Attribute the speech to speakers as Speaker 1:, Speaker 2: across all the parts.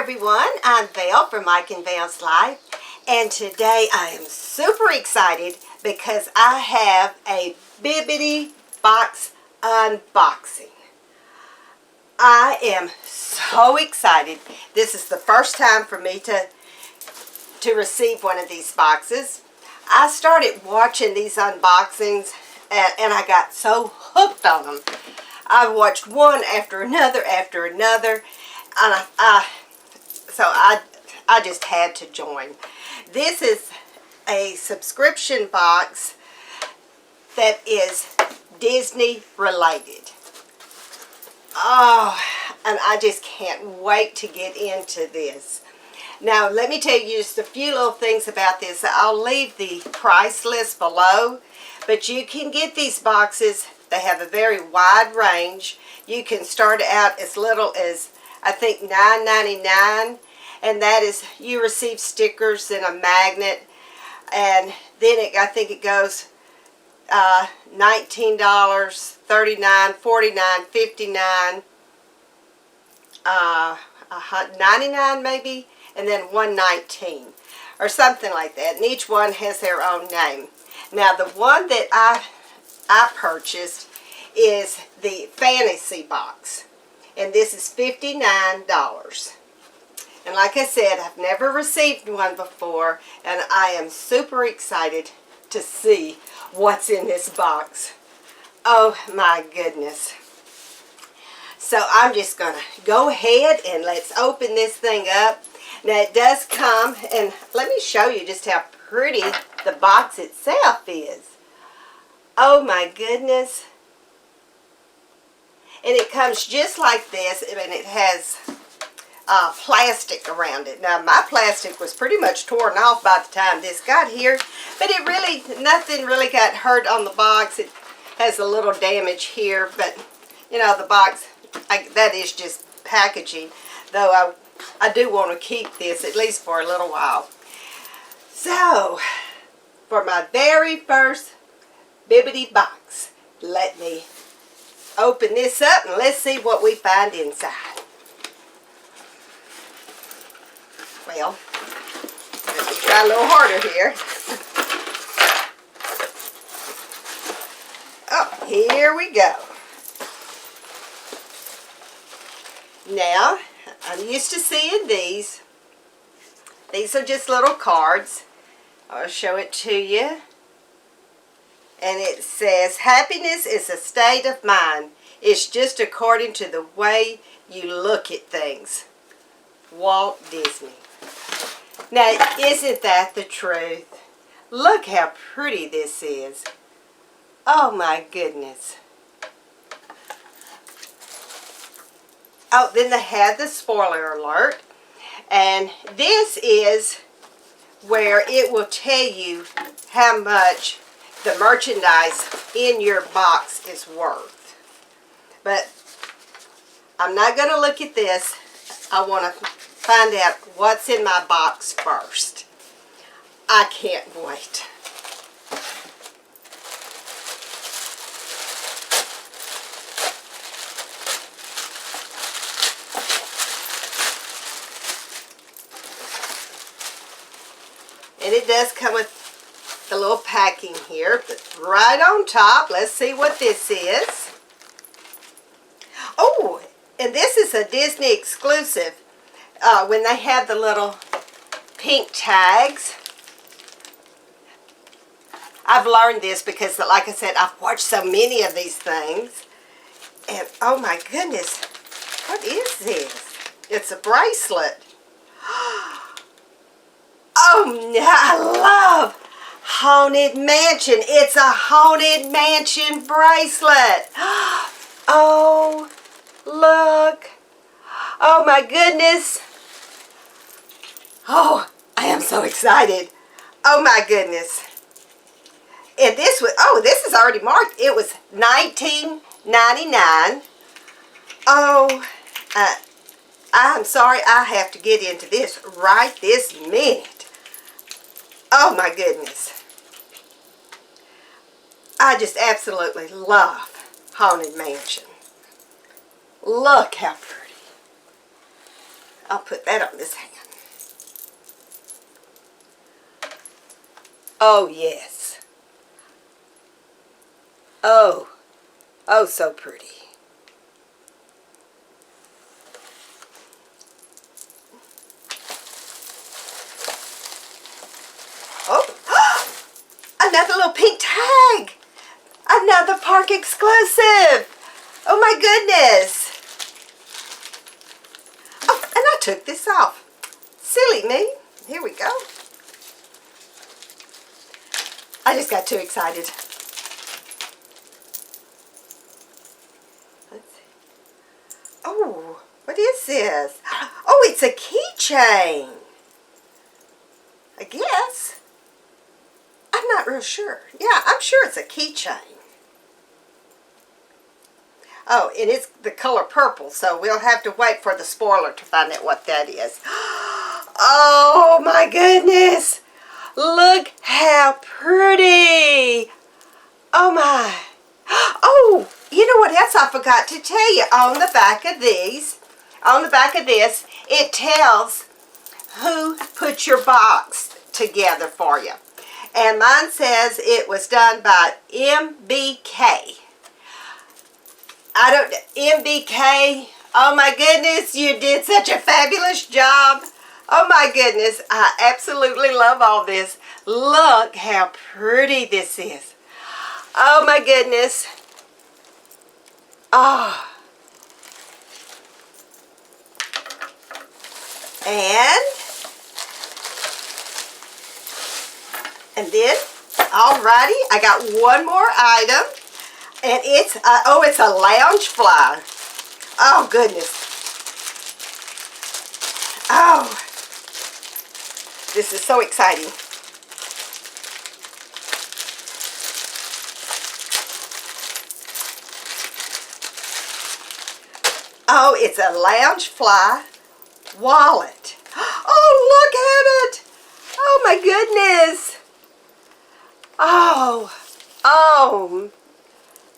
Speaker 1: everyone, I'm Val from Mike and Val's Life, and today I am super excited because I have a Bibbidi Box unboxing. I am so excited. This is the first time for me to receive one of these boxes. I started watching these unboxings and I got so hooked on them. I've watched one after another, and so I just had to join. This is a subscription box that is Disney related. Oh, and I just can't wait to get into this. Now, let me tell you just a few little things about this. I'll leave the price list below, but you can get these boxes. They have a very wide range. You can start out as little as, I think, $9.99, and that is, you receive stickers and a magnet, and then I think it goes $19, $39, $49, $59, $99 maybe, and then $119 or something like that, and each one has their own name. Now, the one that I purchased is the fantasy box, and this is $59. And like I said, I've never received one before, and I am super excited to see what's in this box. Oh my goodness. So I'm just going to go ahead and let's open this thing up. Now it does come, and let me show you just how pretty the box itself is. Oh my goodness. And it comes just like this, and it has plastic around it. Now my plastic was pretty much torn off by the time this got here, but it really, nothing really got hurt on the box. It has a little damage here, but you know, the box, that is just packaging, though I do want to keep this at least for a little while. So, for my very first Bibbidi box, let me open this up and let's see what we find inside. Well, let me try a little harder here. Oh, here we go. Now, I'm used to seeing these. These are just little cards. I'll show it to you. And it says, happiness is a state of mind. It's just according to the way you look at things. Walt Disney. Now, isn't that the truth? Look how pretty this is. Oh my goodness. Oh, then they had the spoiler alert. And this is where it will tell you how much the merchandise in your box is worth. But I'm not going to look at this. I want to find out what's in my box first. I can't wait. And it does come with the little packing here, but right on top, let's see what this is. Oh, and this is a Disney exclusive. When they have the little pink tags. I've learned this because, like I said, I've watched so many of these things. And oh my goodness, what is this? It's a bracelet. Oh, I love Haunted Mansion. It's a Haunted Mansion bracelet. Oh, look. Oh my goodness. Oh, I am so excited. Oh my goodness. And this was, oh, this is already marked. It was $19.99. Oh, I'm sorry, I have to get into this right this minute. Oh my goodness. I just absolutely love Haunted Mansion. Look how pretty. I'll put that on this hand. Oh, yes. Oh, oh, so pretty. Oh, another little pink tag. Another park exclusive. Oh my goodness. Oh, and I took this off. Silly me. Here we go. I just got too excited. Let's see. Oh, what is this? Oh, it's a keychain. I guess. I'm not real sure. Yeah, I'm sure it's a keychain. Oh, and it's the color purple, so we'll have to wait for the spoiler to find out what that is. Oh my goodness! Look how pretty! Oh my! Oh, you know what else I forgot to tell you? On the back of these, on the back of this, it tells who put your box together for you. And mine says it was done by MBK. MBK, oh my goodness, you did such a fabulous job. Oh my goodness, I absolutely love all this. Look how pretty this is. Oh my goodness. Oh. And then, alrighty, I got one more item. And it's, it's a lounge fly. Oh, goodness. Oh, this is so exciting. Oh, it's a lounge fly wallet. Oh, look at it. Oh, my goodness. Oh, oh,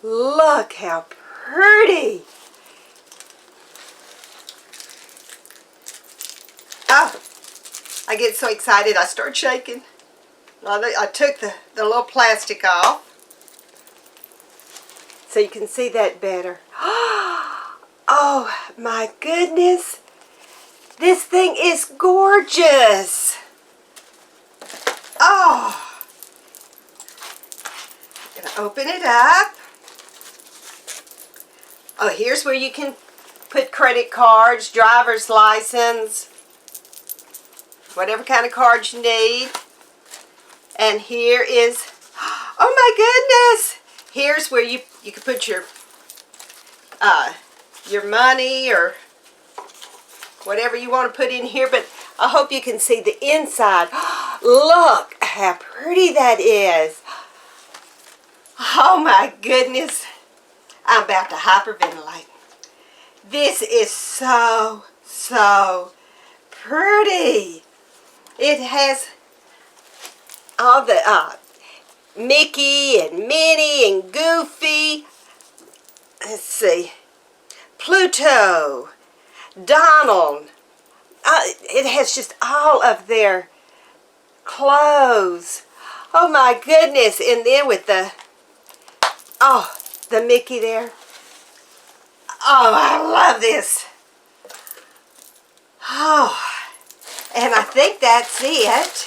Speaker 1: look how pretty. Oh, I get so excited I start shaking. I took the little plastic off so you can see that better. Oh my goodness. This thing is gorgeous. Oh. I'm going to open it up. Oh, here's where you can put credit cards, driver's license, whatever kind of cards you need. And here is, oh my goodness, here's where you can put your money or whatever you want to put in here. But I hope you can see the inside. Look how pretty that is. Oh my goodness. I'm about to hyperventilate. This is so, so pretty. It has all the Mickey and Minnie and Goofy. Let's see. Pluto. Donald. It has just all of their clothes. Oh my goodness. And then with the Mickey there. Oh, I love this. Oh, and I think that's it.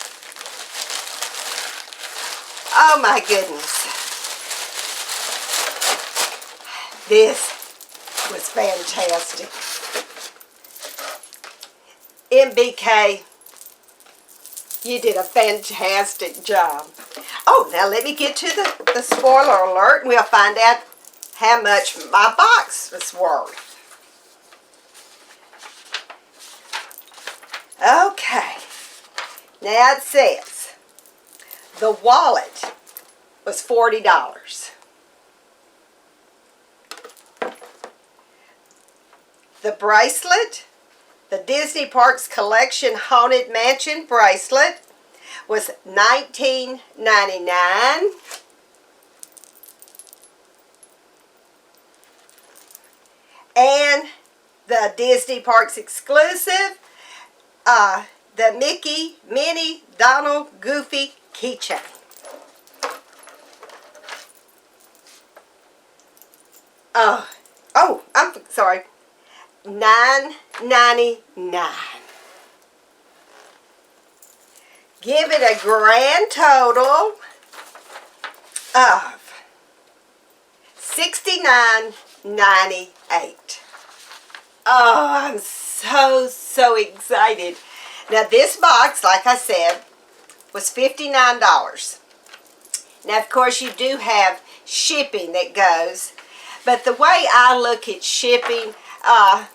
Speaker 1: Oh my goodness. This was fantastic. MBK, you did a fantastic job. Oh, now let me get to the spoiler alert and we'll find out how much my box was worth. Okay. Now it says the wallet was $40. The bracelet, the Disney Parks Collection Haunted Mansion bracelet, was $19.99. And the Disney Parks Exclusive the Mickey, Minnie, Donald, Goofy keychain. I'm sorry. $9.99. Give it a grand total of $69.98. Oh, I'm so excited. Now this box, like I said, was $59. Now of course you do have shipping that goes, but the way I look at shipping, I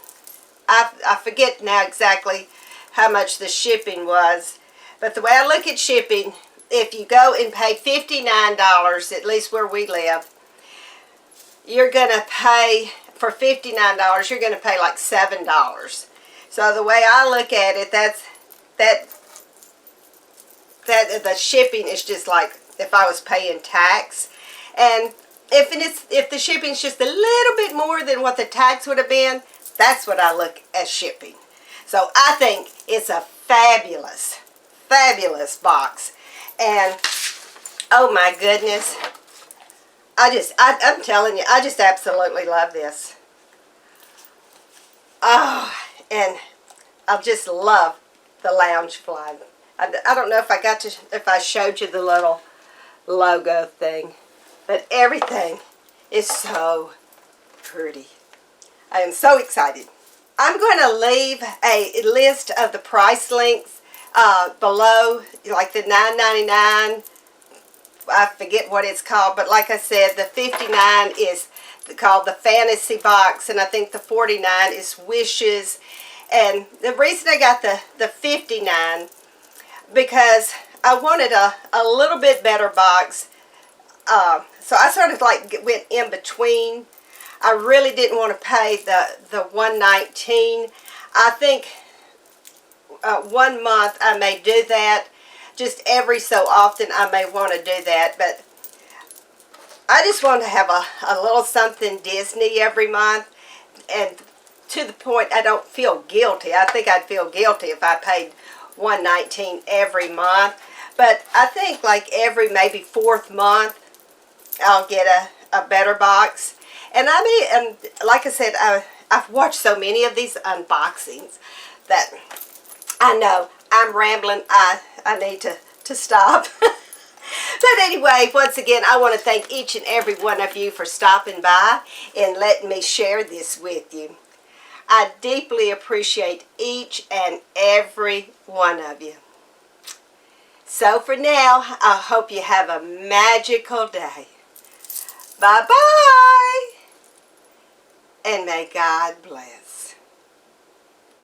Speaker 1: forget now exactly how much the shipping was, but the way I look at shipping, if you go and pay $59, at least where we live, you're going to pay, for $59, you're going to pay like $7. So the way I look at it, that the shipping is just like if I was paying tax. And if the shipping's just a little bit more than what the tax would have been, that's what I look at shipping. So I think it's a fabulous box. And oh my goodness, I'm telling you, I just absolutely love this. Oh, and I just love the lounge flag. I don't know if I showed you the little logo thing, but everything is so pretty. I am so excited. I'm going to leave a list of the price links below, like the $9.99. I forget what it's called, but like I said, the $59 is called the Fantasy Box, and I think the $49 is Wishes. And the reason I got the $59, because I wanted a little bit better box, so I sort of like went in between. I really didn't want to pay the $119. I think 1 month I may do that. Just every so often I may want to do that, but I just want to have a little something Disney every month, and to the point I don't feel guilty. I think I'd feel guilty if I paid $119 every month, but I think like every maybe 4th month I'll get a better box. And like I said, I've watched so many of these unboxings that I know I'm rambling. I need to stop. But anyway, once again, I want to thank each and every one of you for stopping by and letting me share this with you. I deeply appreciate each and every one of you. So for now, I hope you have a magical day. Bye-bye. And may God bless.